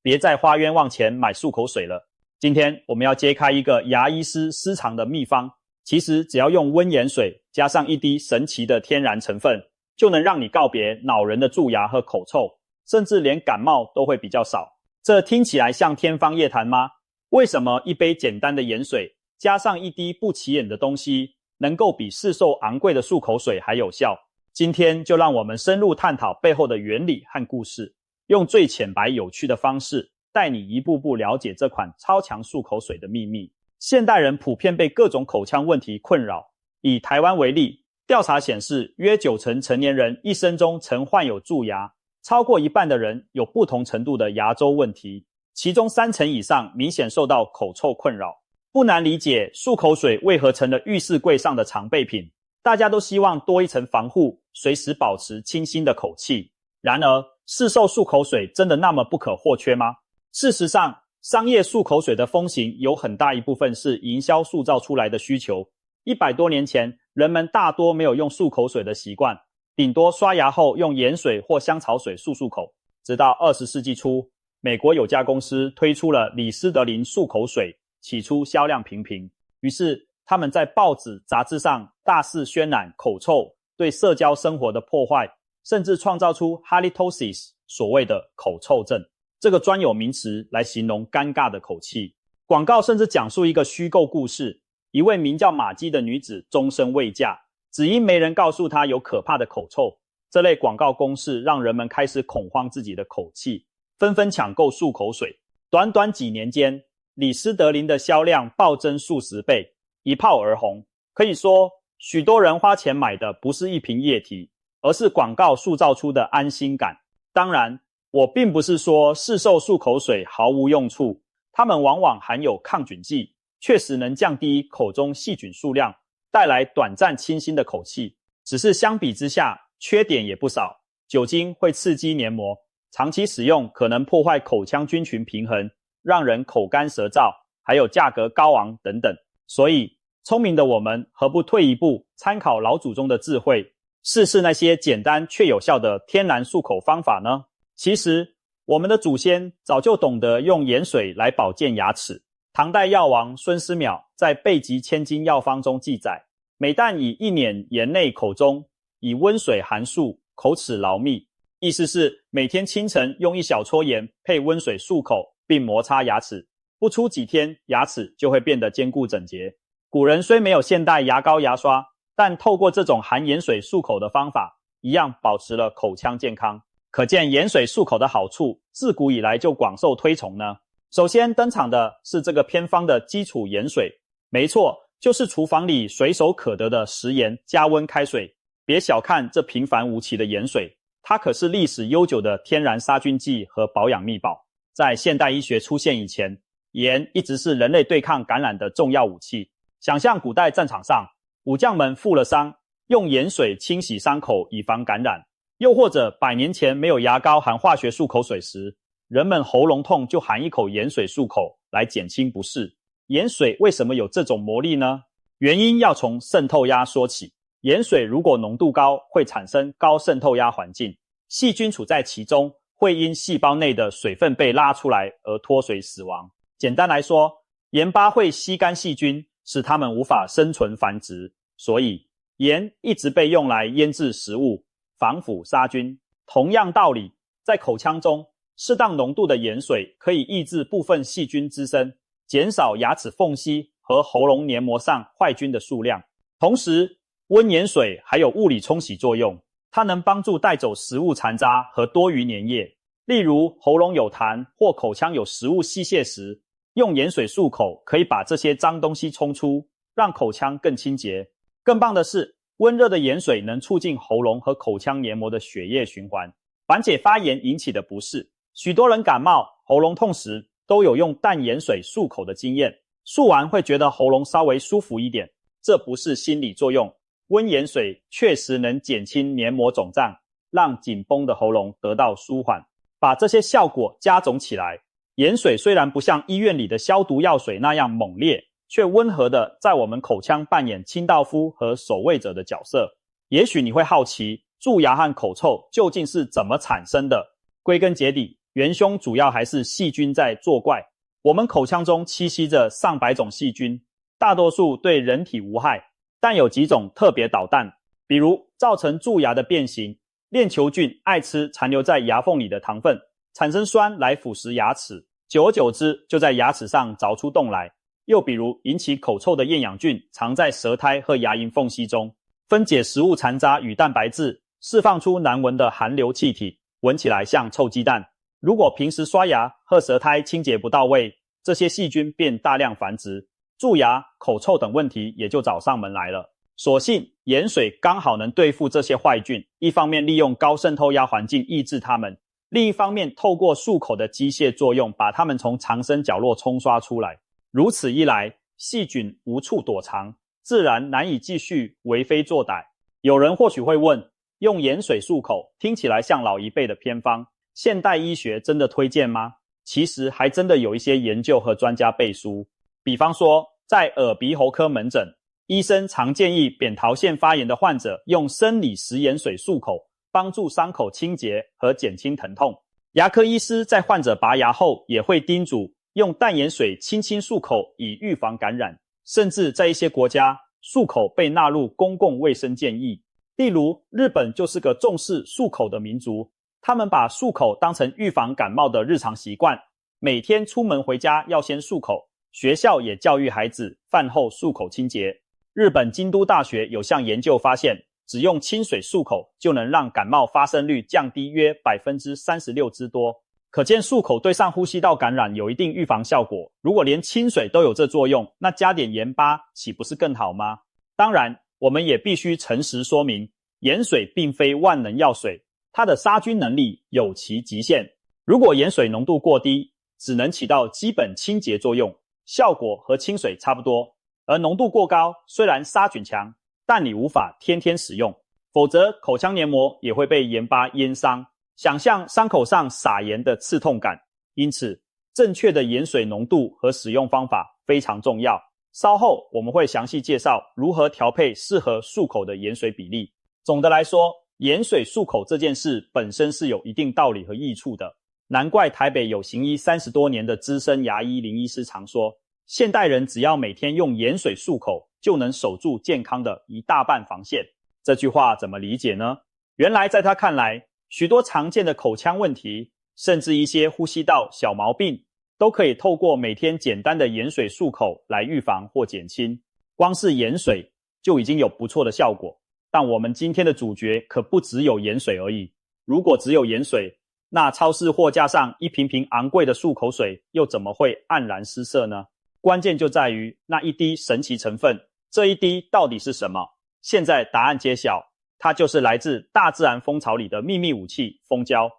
别在花冤枉钱买漱口水了。今天我们要揭开一个牙医师私藏的秘方，其实只要用温盐水加上一滴神奇的天然成分，就能让你告别恼人的蛀牙和口臭，甚至连感冒都会比较少。这听起来像天方夜谭吗？为什么一杯简单的盐水加上一滴不起眼的东西，能够比市售昂贵的漱口水还有效？今天就让我们深入探讨背后的原理和故事，用最浅白有趣的方式带你一步步了解这款超强漱口水的秘密。现代人普遍被各种口腔问题困扰，以台湾为例，调查显示约90%成年人一生中曾患有蛀牙，超过一半的人有不同程度的牙周问题，其中30%以上明显受到口臭困扰。不难理解漱口水为何成了浴室柜上的常备品，大家都希望多一层防护，随时保持清新的口气。然而，市售漱口水真的那么不可或缺吗？事实上，商业漱口水的风行有很大一部分是营销塑造出来的需求。100多年前，人们大多没有用漱口水的习惯，顶多刷牙后用盐水或香草水漱漱口。直到20世纪初，美国有家公司推出了李斯德林漱口水，起初销量平平，于是他们在报纸、杂志上大肆渲染口臭对社交生活的破坏，甚至创造出 halitosis 所谓的口臭症这个专有名词来形容尴尬的口气。广告甚至讲述一个虚构故事，一位名叫玛姬的女子终身未嫁，只因没人告诉她有可怕的口臭。这类广告公式让人们开始恐慌自己的口气，纷纷抢购漱口水。短短几年间，李斯德林的销量暴增数十倍，一炮而红。可以说，许多人花钱买的不是一瓶液体，而是广告塑造出的安心感。当然，我并不是说市售漱口水毫无用处，它们往往含有抗菌剂，确实能降低口中细菌数量，带来短暂清新的口气。只是相比之下，缺点也不少。酒精会刺激黏膜，长期使用可能破坏口腔菌群平衡，让人口干舌燥，还有价格高昂等等。所以，聪明的我们何不退一步，参考老祖宗的智慧，试试那些简单却有效的天然漱口方法呢？其实，我们的祖先早就懂得用盐水来保健牙齿。唐代药王孙思邈在《备急千金药方》中记载，每旦以1捻盐内口中，以温水含漱，口齿劳密。意思是每天清晨用1小撮盐配温水漱口，并摩擦牙齿，不出几天，牙齿就会变得坚固整洁。古人虽没有现代牙膏牙刷，但透过这种含盐水漱口的方法，一样保持了口腔健康。可见盐水漱口的好处自古以来就广受推崇呢。首先登场的是这个偏方的基础盐水，没错，就是厨房里随手可得的食盐加温开水。别小看这平凡无奇的盐水，它可是历史悠久的天然杀菌剂和保养秘宝。在现代医学出现以前，盐一直是人类对抗感染的重要武器。想象古代战场上，武将们负了伤，用盐水清洗伤口以防感染。又或者100年前没有牙膏含化学漱口水时，人们喉咙痛就含一口盐水漱口来减轻不适。盐水为什么有这种魔力呢？原因要从渗透压说起。盐水如果浓度高，会产生高渗透压环境，细菌处在其中，会因细胞内的水分被拉出来而脱水死亡。简单来说，盐巴会吸干细菌，使它们无法生存繁殖，所以盐一直被用来腌制食物，防腐杀菌。同样道理，在口腔中，适当浓度的盐水可以抑制部分细菌滋生，减少牙齿缝隙和喉咙黏膜上坏菌的数量。同时，温盐水还有物理冲洗作用，它能帮助带走食物残渣和多余粘液。例如，喉咙有痰或口腔有食物吸屑时，用盐水漱口可以把这些脏东西冲出，让口腔更清洁。更棒的是，温热的盐水能促进喉咙和口腔黏膜的血液循环，缓解发炎引起的不适。许多人感冒、喉咙痛时都有用淡盐水漱口的经验，漱完会觉得喉咙稍微舒服一点。这不是心理作用，温盐水确实能减轻黏膜肿胀，让紧绷的喉咙得到舒缓。把这些效果加总起来，盐水虽然不像医院里的消毒药水那样猛烈，却温和的在我们口腔扮演清道夫和守卫者的角色。也许你会好奇，蛀牙和口臭究竟是怎么产生的？归根结底，元凶主要还是细菌在作怪。我们口腔中栖息着上百种细菌，大多数对人体无害，但有几种特别捣蛋，比如造成蛀牙的变形，链球菌爱吃残留在牙缝里的糖分，产生酸来腐蚀牙齿，久而久之就在牙齿上凿出洞来。又比如引起口臭的厌氧菌藏在舌苔和牙龈缝隙中，分解食物残渣与蛋白质，释放出难闻的含硫气体，闻起来像臭鸡蛋。如果平时刷牙和舌苔清洁不到位，这些细菌便大量繁殖，蛀牙、口臭等问题也就找上门来了。所幸盐水刚好能对付这些坏菌，一方面利用高渗透压环境抑制它们，另一方面透过漱口的机械作用把它们从藏身角落冲刷出来。如此一来，细菌无处躲藏，自然难以继续为非作歹。有人或许会问，用盐水漱口听起来像老一辈的偏方，现代医学真的推荐吗？其实还真的有一些研究和专家背书。比方说，在耳鼻喉科门诊，医生常建议扁桃腺发炎的患者用生理食盐水漱口，帮助伤口清洁和减轻疼痛。牙科医师在患者拔牙后也会叮嘱用淡盐水轻轻漱口以预防感染，甚至在一些国家，漱口被纳入公共卫生建议。例如，日本就是个重视漱口的民族，他们把漱口当成预防感冒的日常习惯，每天出门回家要先漱口，学校也教育孩子饭后漱口清洁。日本京都大学有项研究发现，只用清水漱口就能让感冒发生率降低约 36% 之多。可见漱口对上呼吸道感染有一定预防效果，如果连清水都有这作用，那加点盐巴岂不是更好吗？当然，我们也必须诚实说明，盐水并非万能药水，它的杀菌能力有其极限。如果盐水浓度过低，只能起到基本清洁作用，效果和清水差不多，而浓度过高，虽然杀菌强，但你无法天天使用，否则口腔黏膜也会被盐巴淹伤。想象伤口上撒盐的刺痛感，因此正确的盐水浓度和使用方法非常重要。稍后我们会详细介绍如何调配适合漱口的盐水比例。总的来说，盐水漱口这件事本身是有一定道理和益处的，难怪台北有行医30多年的资深牙医林医师常说，现代人只要每天用盐水漱口，就能守住健康的一大半防线。这句话怎么理解呢？原来在他看来，许多常见的口腔问题，甚至一些呼吸道小毛病，都可以透过每天简单的盐水漱口来预防或减轻。光是盐水就已经有不错的效果，但我们今天的主角可不只有盐水而已。如果只有盐水，那超市货架上一瓶瓶昂贵的漱口水又怎么会黯然失色呢？关键就在于那一滴神奇成分，这一滴到底是什么？现在答案揭晓，它就是来自大自然蜂巢里的秘密武器——蜂胶。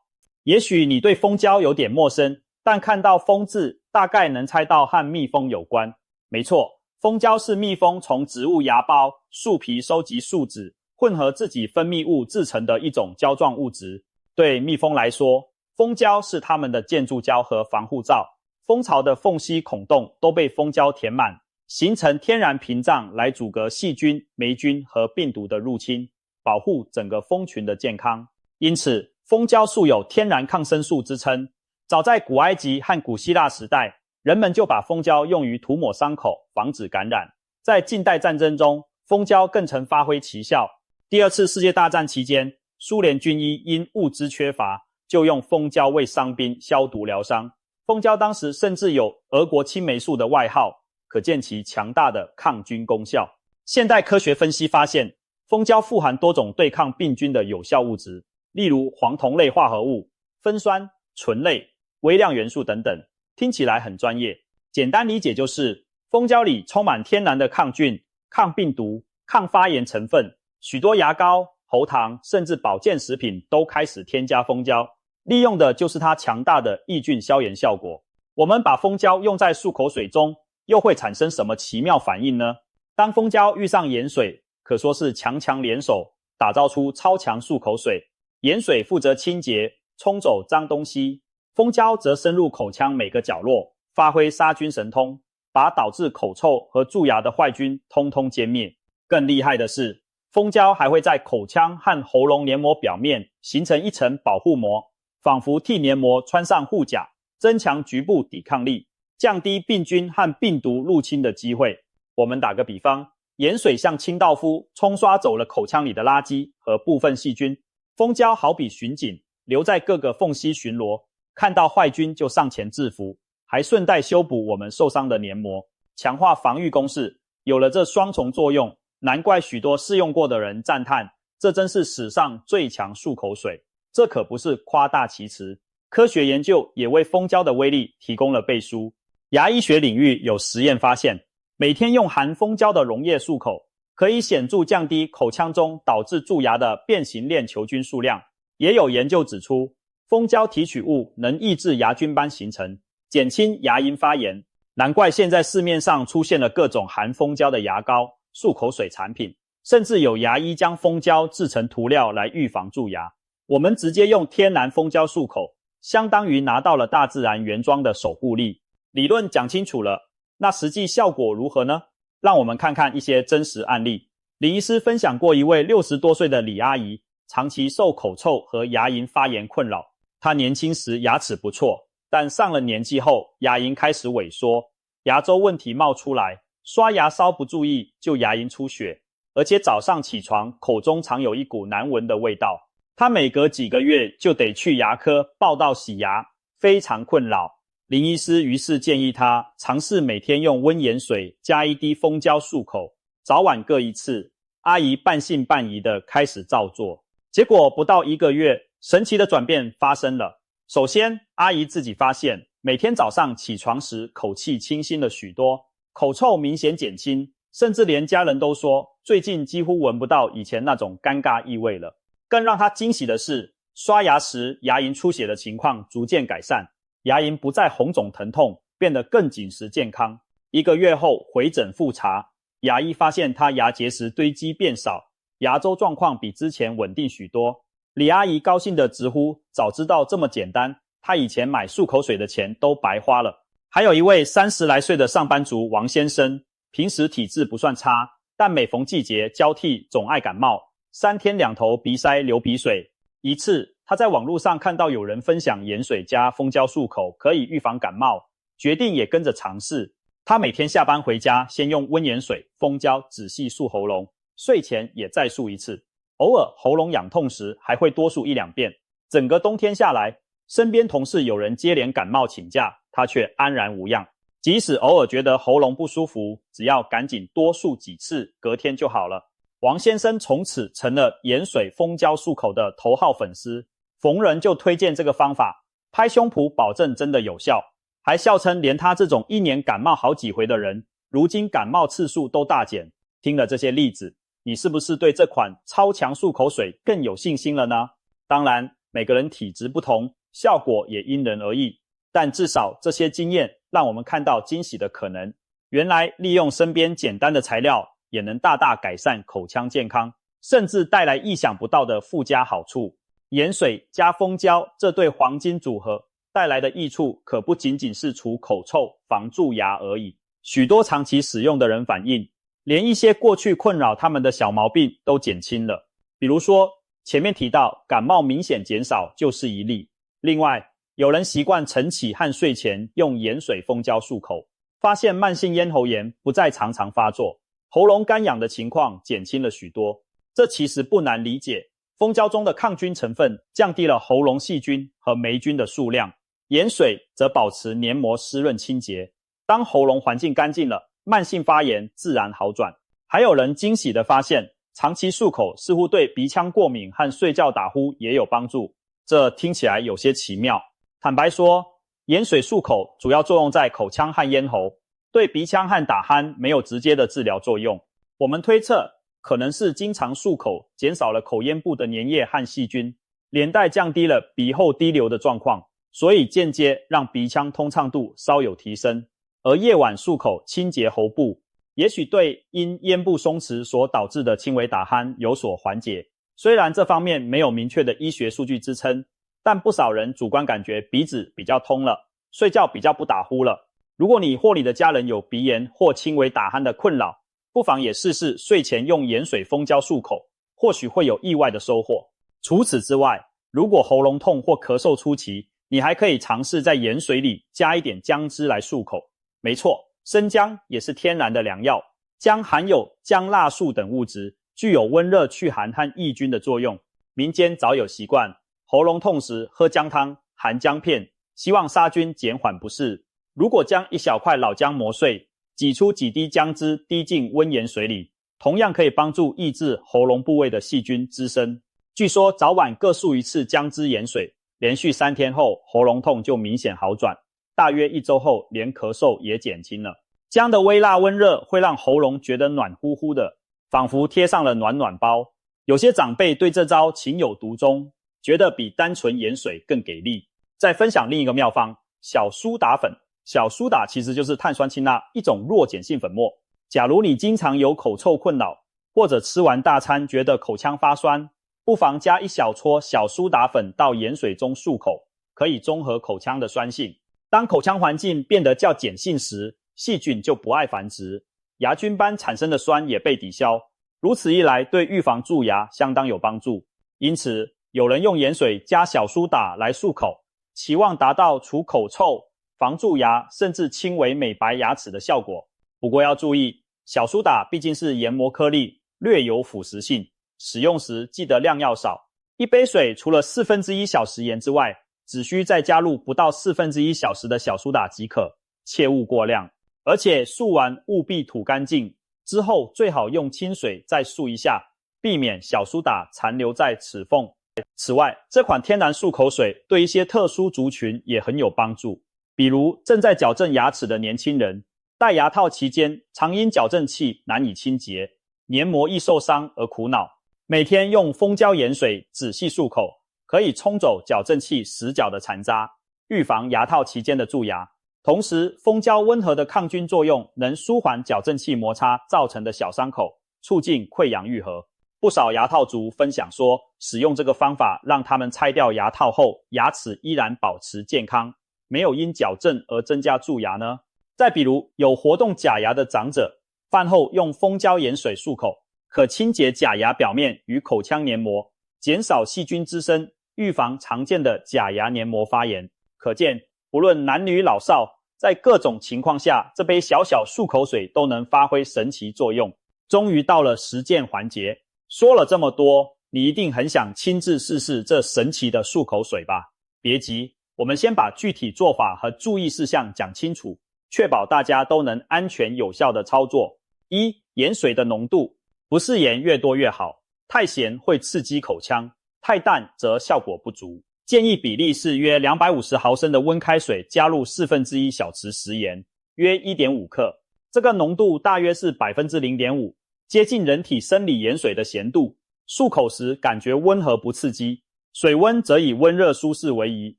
也许你对蜂胶有点陌生，但看到蜂字，大概能猜到和蜜蜂有关。没错，蜂胶是蜜蜂从植物芽孢、树皮收集树脂，混合自己分泌物制成的一种胶状物质。对蜜蜂来说，蜂胶是它们的建筑胶和防护罩，蜂巢的缝隙孔洞都被蜂胶填满，形成天然屏障来阻隔细菌、霉菌和病毒的入侵，保护整个蜂群的健康。因此，蜂胶素有天然抗生素之称。早在古埃及和古希腊时代，人们就把蜂胶用于涂抹伤口，防止感染。在近代战争中，蜂胶更曾发挥奇效。第二次世界大战期间，苏联军医因物资缺乏，就用蜂胶为伤兵消毒疗伤。蜂胶当时甚至有俄国青霉素的外号，可见其强大的抗菌功效。现代科学分析发现，蜂胶富含多种对抗病菌的有效物质，例如黄酮类化合物、酚酸、醇类、微量元素等等。听起来很专业，简单理解就是蜂胶里充满天然的抗菌、抗病毒、抗发炎成分，许多牙膏、喉糖甚至保健食品都开始添加蜂胶，利用的就是它强大的抑菌消炎效果。我们把蜂胶用在漱口水中，又会产生什么奇妙反应呢？当蜂胶遇上盐水，可说是强强联手，打造出超强漱口水。盐水负责清洁，冲走脏东西，蜂胶则深入口腔每个角落，发挥杀菌神通，把导致口臭和蛀牙的坏菌通通歼灭。更厉害的是，蜂胶还会在口腔和喉咙黏膜表面形成一层保护膜，仿佛替黏膜穿上护甲，增强局部抵抗力，降低病菌和病毒入侵的机会。我们打个比方，盐水像清道夫，冲刷走了口腔里的垃圾和部分细菌，蜂胶好比巡警，留在各个缝隙巡逻，看到坏菌就上前制服，还顺带修补我们受伤的黏膜，强化防御攻势。有了这双重作用，难怪许多试用过的人赞叹，这真是史上最强漱口水。这可不是夸大其词，科学研究也为蜂胶的威力提供了背书。牙医学领域有实验发现，每天用含蜂胶的溶液漱口，可以显著降低口腔中导致蛀牙的变形链球菌数量。也有研究指出，蜂胶提取物能抑制牙菌斑形成，减轻牙龈发炎。难怪现在市面上出现了各种含蜂胶的牙膏、漱口水产品，甚至有牙医将蜂胶制成涂料来预防蛀牙。我们直接用天然蜂胶漱口，相当于拿到了大自然原装的守护力。理论讲清楚了，那实际效果如何呢？让我们看看一些真实案例。林医师分享过一位60多岁的李阿姨，长期受口臭和牙龈发炎困扰。她年轻时牙齿不错，但上了年纪后，牙龈开始萎缩，牙周问题冒出来，刷牙稍不注意就牙龈出血，而且早上起床口中常有一股难闻的味道。他每隔几个月就得去牙科报到洗牙，非常困扰。林医师于是建议他尝试每天用温盐水加一滴蜂胶漱口，早晚各一次。阿姨半信半疑地开始照做，结果不到1个月，神奇的转变发生了。首先，阿姨自己发现每天早上起床时口气清新了许多，口臭明显减轻，甚至连家人都说最近几乎闻不到以前那种尴尬异味了。更让他惊喜的是，刷牙时牙龈出血的情况逐渐改善，牙龈不再红肿疼痛，变得更紧实健康。1个月后回诊复查，牙医发现他牙结石堆积变少，牙周状况比之前稳定许多。李阿姨高兴地直呼，早知道这么简单，她以前买漱口水的钱都白花了。还有一位30来岁的上班族王先生，平时体质不算差，但每逢季节交替总爱感冒，3天2头鼻塞流鼻水。一次他在网络上看到有人分享盐水加蜂胶漱口可以预防感冒，决定也跟着尝试。他每天下班回家先用温盐水、蜂胶仔细漱喉咙，睡前也再漱一次，偶尔喉咙痒痛时还会多漱1-2遍。整个冬天下来，身边同事有人接连感冒请假，他却安然无恙。即使偶尔觉得喉咙不舒服，只要赶紧多漱几次，隔天就好了。王先生从此成了盐水蜂胶漱口的头号粉丝，逢人就推荐这个方法，拍胸脯保证真的有效，还笑称连他这种1年感冒好几回的人，如今感冒次数都大减。听了这些例子，你是不是对这款超强漱口水更有信心了呢？当然，每个人体质不同，效果也因人而异，但至少这些经验让我们看到惊喜的可能。原来利用身边简单的材料，也能大大改善口腔健康，甚至带来意想不到的附加好处。盐水加蜂胶这对黄金组合带来的益处可不仅仅是除口臭、防蛀牙而已。许多长期使用的人反映，连一些过去困扰他们的小毛病都减轻了。比如说，前面提到感冒明显减少就是一例。另外，有人习惯晨起和睡前用盐水蜂胶漱口，发现慢性咽喉炎不再常常发作，喉咙干痒的情况减轻了许多。这其实不难理解，蜂胶中的抗菌成分降低了喉咙细菌和霉菌的数量，盐水则保持黏膜湿润清洁。当喉咙环境干净了，慢性发炎自然好转。还有人惊喜地发现，长期漱口似乎对鼻腔过敏和睡觉打呼也有帮助，这听起来有些奇妙。坦白说，盐水漱口主要作用在口腔和咽喉，对鼻腔和打鼾没有直接的治疗作用。我们推测，可能是经常漱口减少了口咽部的粘液和细菌，连带降低了鼻后滴流的状况，所以间接让鼻腔通畅度稍有提升。而夜晚漱口清洁喉部，也许对因咽部松弛所导致的轻微打鼾有所缓解。虽然这方面没有明确的医学数据支撑，但不少人主观感觉鼻子比较通了，睡觉比较不打呼了。如果你或你的家人有鼻炎或轻微打鼾的困扰，不妨也试试睡前用盐水蜂胶漱口，或许会有意外的收获。除此之外，如果喉咙痛或咳嗽初期，你还可以尝试在盐水里加一点姜汁来漱口。没错，生姜也是天然的良药，姜含有姜辣素等物质，具有温热祛寒和抑菌的作用。民间早有习惯，喉咙痛时喝姜汤、含姜片，希望杀菌减缓不适。如果将一小块老姜磨碎，挤出几滴姜汁滴进温盐水里，同样可以帮助抑制喉咙部位的细菌滋生。据说早晚各漱一次姜汁盐水，连续3天后喉咙痛就明显好转，大约1周后连咳嗽也减轻了。姜的微辣温热会让喉咙觉得暖乎乎的，仿佛贴上了暖暖包。有些长辈对这招情有独钟，觉得比单纯盐水更给力。再分享另一个妙方，小苏打粉。小苏打其实就是碳酸氢钠一种弱碱性粉末。假如你经常有口臭困扰，或者吃完大餐觉得口腔发酸，不妨加一小撮小苏打粉到盐水中漱口，可以中和口腔的酸性。当口腔环境变得较碱性时，细菌就不爱繁殖，牙菌斑产生的酸也被抵消，如此一来对预防蛀牙相当有帮助。因此有人用盐水加小苏打来漱口，期望达到除口臭、防蛀牙甚至轻微美白牙齿的效果。不过要注意，小苏打毕竟是研磨颗粒，略有腐蚀性，使用时记得量要少。一杯水除了1/4小时盐之外，只需再加入不到1/4小时的小苏打即可，切勿过量。而且漱完务必吐干净，之后最好用清水再漱一下，避免小苏打残留在齿缝。此外，这款天然漱口水对一些特殊族群也很有帮助，比如正在矫正牙齿的年轻人，戴牙套期间常因矫正器难以清洁，黏膜易受伤而苦恼。每天用蜂胶盐水仔细漱口，可以冲走矫正器死角的残渣，预防牙套期间的蛀牙。同时，蜂胶温和的抗菌作用能舒缓矫正器摩擦造成的小伤口，促进溃疡愈合。不少牙套族分享说，使用这个方法让他们拆掉牙套后，牙齿依然保持健康，没有因矫正而增加蛀牙呢。再比如，有活动假牙的长者，饭后用蜂胶盐水漱口，可清洁假牙表面与口腔黏膜，减少细菌滋生，预防常见的假牙黏膜发炎。可见，不论男女老少，在各种情况下，这杯小小漱口水都能发挥神奇作用。终于到了实践环节，说了这么多，你一定很想亲自试试这神奇的漱口水吧？别急，我们先把具体做法和注意事项讲清楚，确保大家都能安全有效的操作。1. 盐水的浓度，不是盐越多越好，太咸会刺激口腔，太淡则效果不足。建议比例是约250毫升的温开水加入1/4小匙食盐，约 1.5 克。这个浓度大约是 0.5%， 接近人体生理盐水的咸度。漱口时感觉温和不刺激，水温则以温热舒适为宜，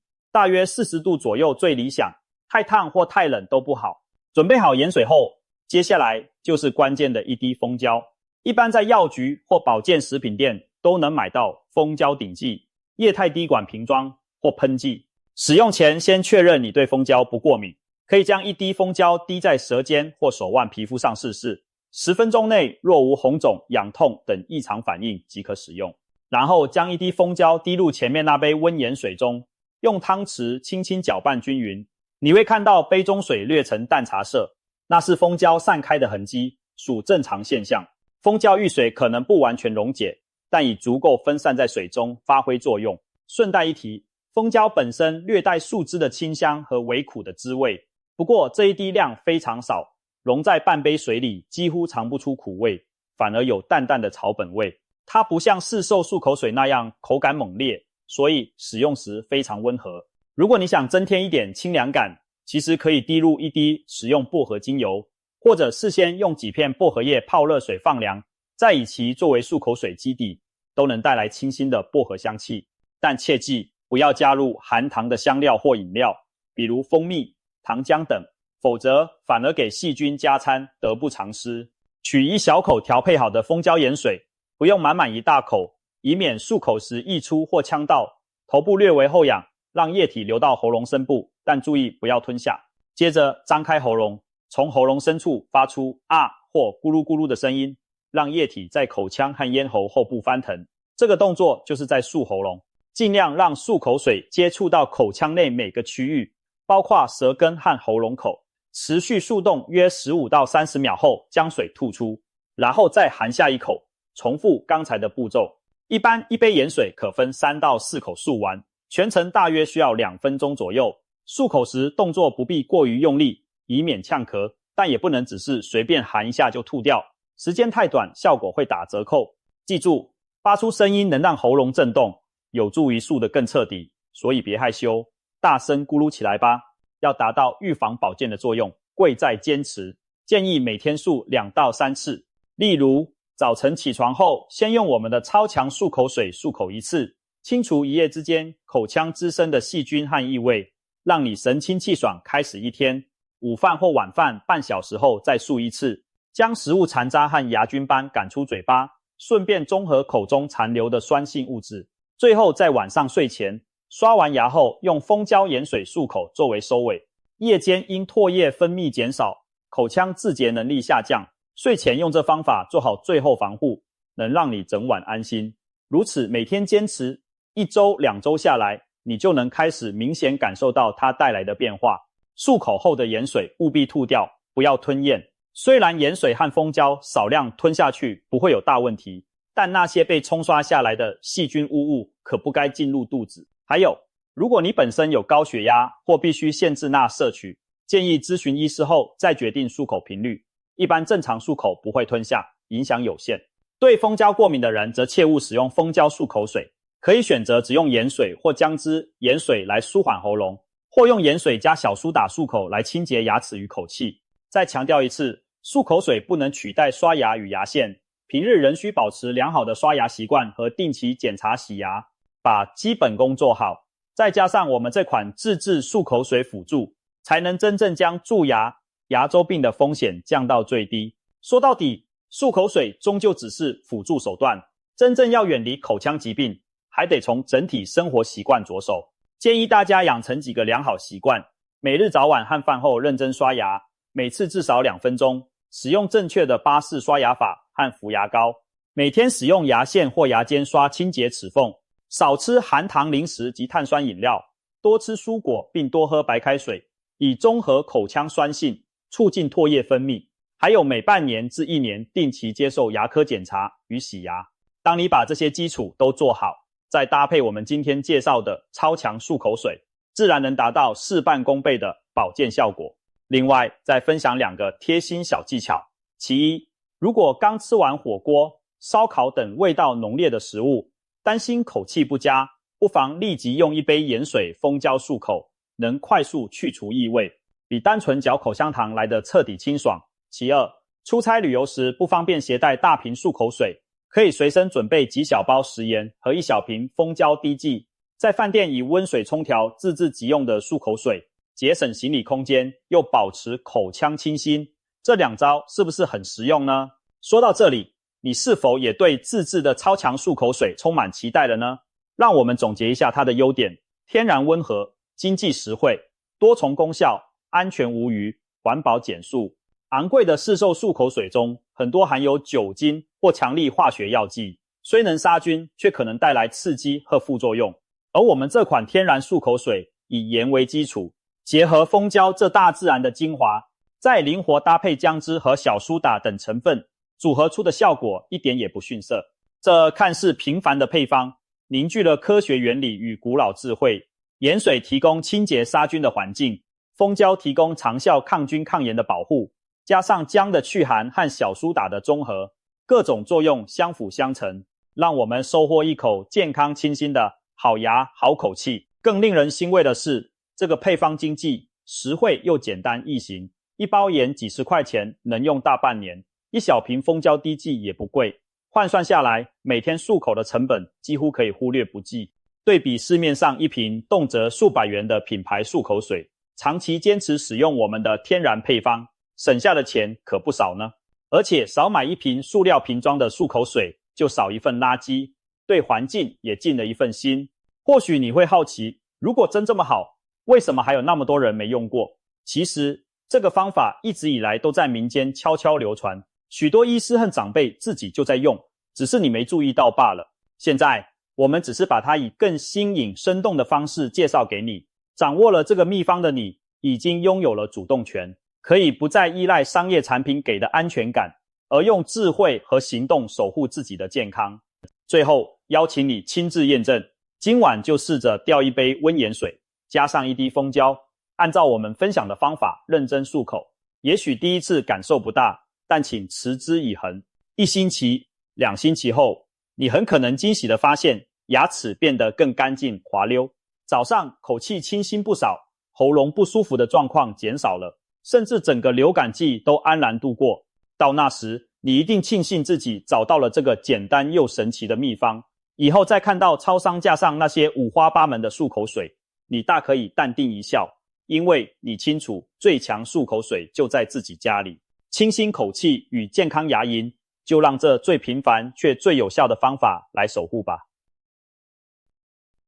大约40度左右最理想，太烫或太冷都不好。准备好盐水后，接下来就是关键的1滴蜂胶。一般在药局或保健食品店都能买到蜂胶顶剂、液态滴管瓶装或喷剂。使用前先确认你对蜂胶不过敏，可以将1滴蜂胶滴在舌尖或手腕皮肤上试试。10分钟内若无红肿、痒痛等异常反应即可使用。然后将1滴蜂胶滴入前面那杯温盐水中，用汤匙轻轻搅拌均匀。你会看到杯中水略呈淡茶色，那是蜂胶散开的痕迹，属正常现象。蜂胶遇水可能不完全溶解，但已足够分散在水中发挥作用。顺带一提，蜂胶本身略带树枝的清香和微苦的滋味，不过这1滴量非常少，溶在半杯水里几乎尝不出苦味，反而有淡淡的草本味。它不像市售漱口水那样口感猛烈，所以使用时非常温和。如果你想增添一点清凉感，其实可以滴入1滴食用薄荷精油，或者事先用几片薄荷叶泡热水放凉，再以其作为漱口水基底，都能带来清新的薄荷香气。但切记不要加入含糖的香料或饮料，比如蜂蜜、糖浆等，否则反而给细菌加餐，得不偿失。取1小口调配好的蜂胶盐水，不用满满1大口，以免漱口时溢出或呛到，头部略为后仰，让液体流到喉咙深部，但注意不要吞下。接着张开喉咙，从喉咙深处发出啊或咕噜咕噜的声音，让液体在口腔和咽喉后部翻腾。这个动作就是在漱喉咙。尽量让漱口水接触到口腔内每个区域，包括舌根和喉咙口，持续漱动约15到30秒后将水吐出，然后再含下一口，重复刚才的步骤。一般一杯盐水可分3到4口漱完，全程大约需要2分钟左右。漱口时动作不必过于用力，以免呛咳，但也不能只是随便含一下就吐掉，时间太短效果会打折扣。记住，发出声音能让喉咙震动，有助于漱得更彻底，所以别害羞，大声咕噜起来吧。要达到预防保健的作用，贵在坚持。建议每天漱2到3次。例如，早晨起床后，先用我们的超强漱口水漱口1次，清除一夜之间口腔滋生的细菌和异味，让你神清气爽开始一天。午饭或晚饭半小时后再漱1次，将食物残渣和牙菌斑赶出嘴巴，顺便中和口中残留的酸性物质。最后在晚上睡前，刷完牙后用蜂胶盐水漱口作为收尾。夜间因唾液分泌减少，口腔自洁能力下降，睡前用这方法做好最后防护，能让你整晚安心。如此每天坚持1周2周下来，你就能开始明显感受到它带来的变化。漱口后的盐水务必吐掉，不要吞咽。虽然盐水和蜂胶少量吞下去不会有大问题，但那些被冲刷下来的细菌污物可不该进入肚子。还有，如果你本身有高血压或必须限制钠摄取，建议咨询医师后再决定漱口频率。一般正常漱口不会吞下，影响有限。对蜂胶过敏的人则切勿使用蜂胶漱口水，可以选择只用盐水或姜汁盐水来舒缓喉咙，或用盐水加小苏打漱口来清洁牙齿与口气。再强调一次，漱口水不能取代刷牙与牙线，平日仍需保持良好的刷牙习惯和定期检查洗牙，把基本功做好，再加上我们这款自制漱口水辅助，才能真正将蛀牙、牙周病的风险降到最低。说到底，漱口水终究只是辅助手段，真正要远离口腔疾病，还得从整体生活习惯着手。建议大家养成几个良好习惯，每日早晚和饭后认真刷牙，每次至少2分钟，使用正确的巴氏刷牙法和氟牙膏，每天使用牙线或牙尖刷清洁齿缝，少吃含糖零食及碳酸饮料，多吃蔬果并多喝白开水，以中和口腔酸性，促进唾液分泌。还有每半年至1年定期接受牙科检查与洗牙。当你把这些基础都做好，再搭配我们今天介绍的超强漱口水，自然能达到事半功倍的保健效果。另外，再分享2个贴心小技巧。其一，如果刚吃完火锅、烧烤等味道浓烈的食物，担心口气不佳，不妨立即用1杯盐水蜂胶漱口，能快速去除异味，比单纯嚼口香糖来得彻底清爽。其二，出差旅游时不方便携带大瓶漱口水，可以随身准备几小包食盐和1小瓶蜂胶滴剂，在饭店以温水冲调自制即用的漱口水，节省行李空间，又保持口腔清新。这2招是不是很实用呢？说到这里，你是否也对自制的超强漱口水充满期待了呢？让我们总结一下它的优点：天然温和，经济实惠，多重功效，安全无虞，环保减速。昂贵的市售漱口水中，很多含有酒精或强力化学药剂，虽能杀菌，却可能带来刺激和副作用。而我们这款天然漱口水以盐为基础，结合蜂胶这大自然的精华，再灵活搭配姜汁和小苏打等成分，组合出的效果一点也不逊色。这看似平凡的配方，凝聚了科学原理与古老智慧。盐水提供清洁杀菌的环境，蜂胶提供长效抗菌抗炎的保护，加上姜的去寒和小苏打的中和，各种作用相辅相成，让我们收获一口健康清新的好牙好口气。更令人欣慰的是，这个配方经济、实惠又简单易行，1包盐几十块钱能用大半年，1小瓶蜂胶滴剂也不贵，换算下来，每天漱口的成本几乎可以忽略不计。对比市面上1瓶动辄数百元的品牌漱口水，长期坚持使用我们的天然配方，省下的钱可不少呢。而且少买1瓶塑料瓶装的漱口水，就少一份垃圾，对环境也尽了一份心。或许你会好奇，如果真这么好，为什么还有那么多人没用过？其实这个方法一直以来都在民间悄悄流传，许多医师和长辈自己就在用，只是你没注意到罢了。现在我们只是把它以更新颖生动的方式介绍给你。掌握了这个秘方的你，已经拥有了主动权，可以不再依赖商业产品给的安全感，而用智慧和行动守护自己的健康。最后，邀请你亲自验证，今晚就试着调一杯温盐水，加上一滴蜂胶，按照我们分享的方法认真漱口。也许第一次感受不大，但请持之以恒。1星期、2星期后，你很可能惊喜地发现牙齿变得更干净滑溜，早上口气清新不少，喉咙不舒服的状况减少了，甚至整个流感季都安然度过。到那时，你一定庆幸自己找到了这个简单又神奇的秘方。以后再看到超商架上那些五花八门的漱口水，你大可以淡定一笑，因为你清楚最强漱口水就在自己家里。清新口气与健康牙龈，就让这最平凡却最有效的方法来守护吧。